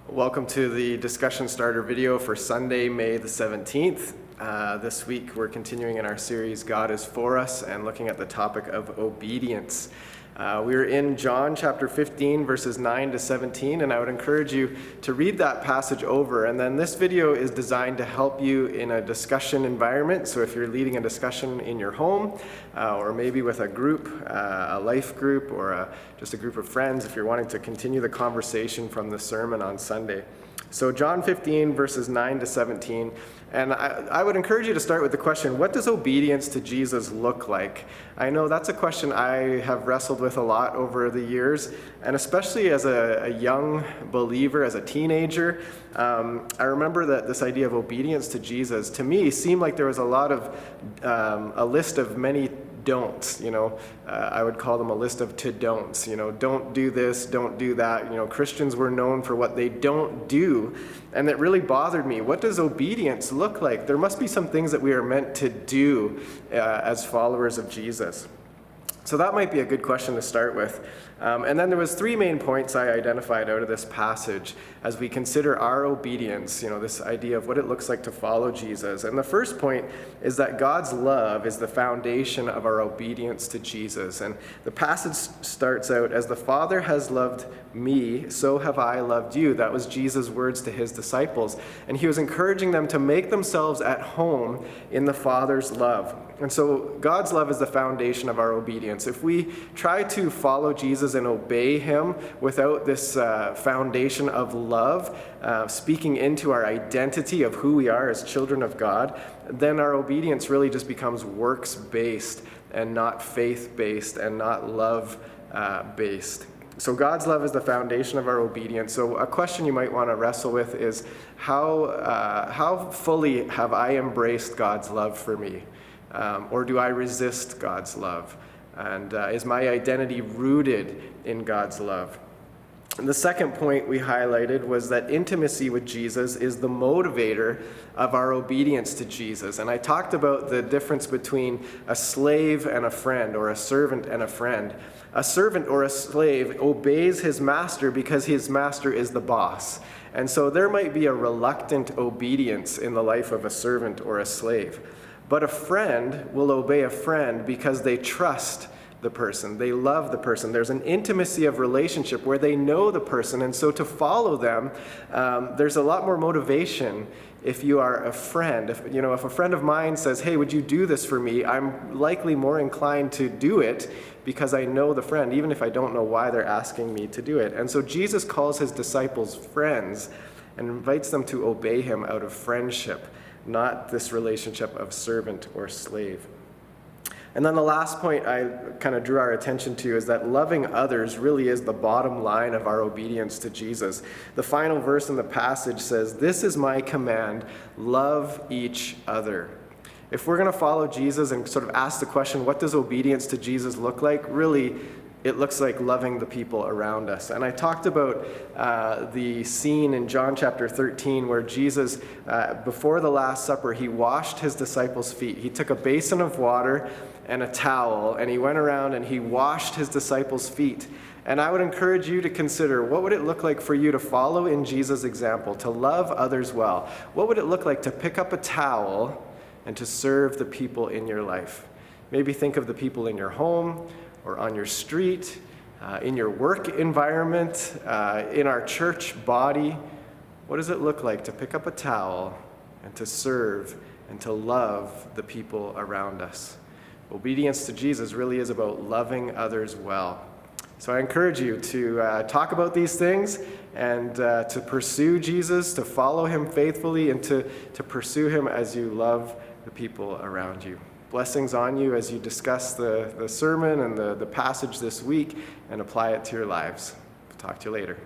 Welcome to the discussion starter video for Sunday, May the 17th. This week we're continuing in our series, God is For Us, and looking at the topic of obedience. We're in John chapter 15, verses 9 to 17, and I would encourage you to read that passage over. And then this video is designed to help you in a discussion environment. So if you're leading a discussion in your home, or maybe with a group, a life group, or just a group of friends, if you're wanting to continue the conversation from the sermon on Sunday. So John 15, verses 9 to 17. And I would encourage you to start with the question, what does obedience to Jesus look like? I know that's a question I have wrestled with a lot over the years, and especially as a young believer, as a teenager. I remember that this idea of obedience to Jesus, to me, seemed like there was a lot of, a list of many don'ts, I would call them a list of to-don'ts, don't do this, don't do that. Christians were known for what they don't do, and it really bothered me. What does obedience look like? There must be some things that we are meant to do as followers of Jesus. So that might be a good question to start with. And then there was three main points I identified out of this passage as we consider our obedience, this idea of what it looks like to follow Jesus. And the first point is that God's love is the foundation of our obedience to Jesus. And the passage starts out, as the Father has loved me, so have I loved you. That was Jesus' words to his disciples. And he was encouraging them to make themselves at home in the Father's love. And so God's love is the foundation of our obedience. If we try to follow Jesus and obey him without this foundation of love, speaking into our identity of who we are as children of God, then our obedience really just becomes works-based and not faith-based and not love-based. So God's love is the foundation of our obedience. So a question you might want to wrestle with is, how fully have I embraced God's love for me? Or do I resist God's love? And is my identity rooted in God's love? And the second point we highlighted was that intimacy with Jesus is the motivator of our obedience to Jesus. And I talked about the difference between a slave and a friend, or a servant and a friend. A servant or a slave obeys his master because his master is the boss. And so there might be a reluctant obedience in the life of a servant or a slave. But a friend will obey a friend because they trust the person. They love the person. There's an intimacy of relationship where they know the person. And so to follow them, there's a lot more motivation if you are a friend. If a friend of mine says, hey, would you do this for me? I'm likely more inclined to do it because I know the friend, even if I don't know why they're asking me to do it. And so Jesus calls his disciples friends and invites them to obey him out of friendship, not this relationship of servant or slave. And then the last point I kind of drew our attention to is that loving others really is the bottom line of our obedience to Jesus. The final verse in the passage says, "This is my command, love each other." If we're going to follow Jesus and sort of ask the question, what does obedience to Jesus look like? Really, it looks like loving the people around us. And I talked about the scene in John chapter 13 where Jesus, before the Last Supper, he washed his disciples' feet. He took a basin of water and a towel, and he went around and he washed his disciples' feet. And I would encourage you to consider, what would it look like for you to follow in Jesus' example, to love others well? What would it look like to pick up a towel and to serve the people in your life? Maybe think of the people in your home, or on your street, in your work environment, in our church body. What does it look like to pick up a towel and to serve and to love the people around us? Obedience to Jesus really is about loving others well. So I encourage you to talk about these things and to pursue Jesus, to follow him faithfully, and to pursue him as you love the people around you. Blessings on you as you discuss the sermon and the passage this week and apply it to your lives. Talk to you later.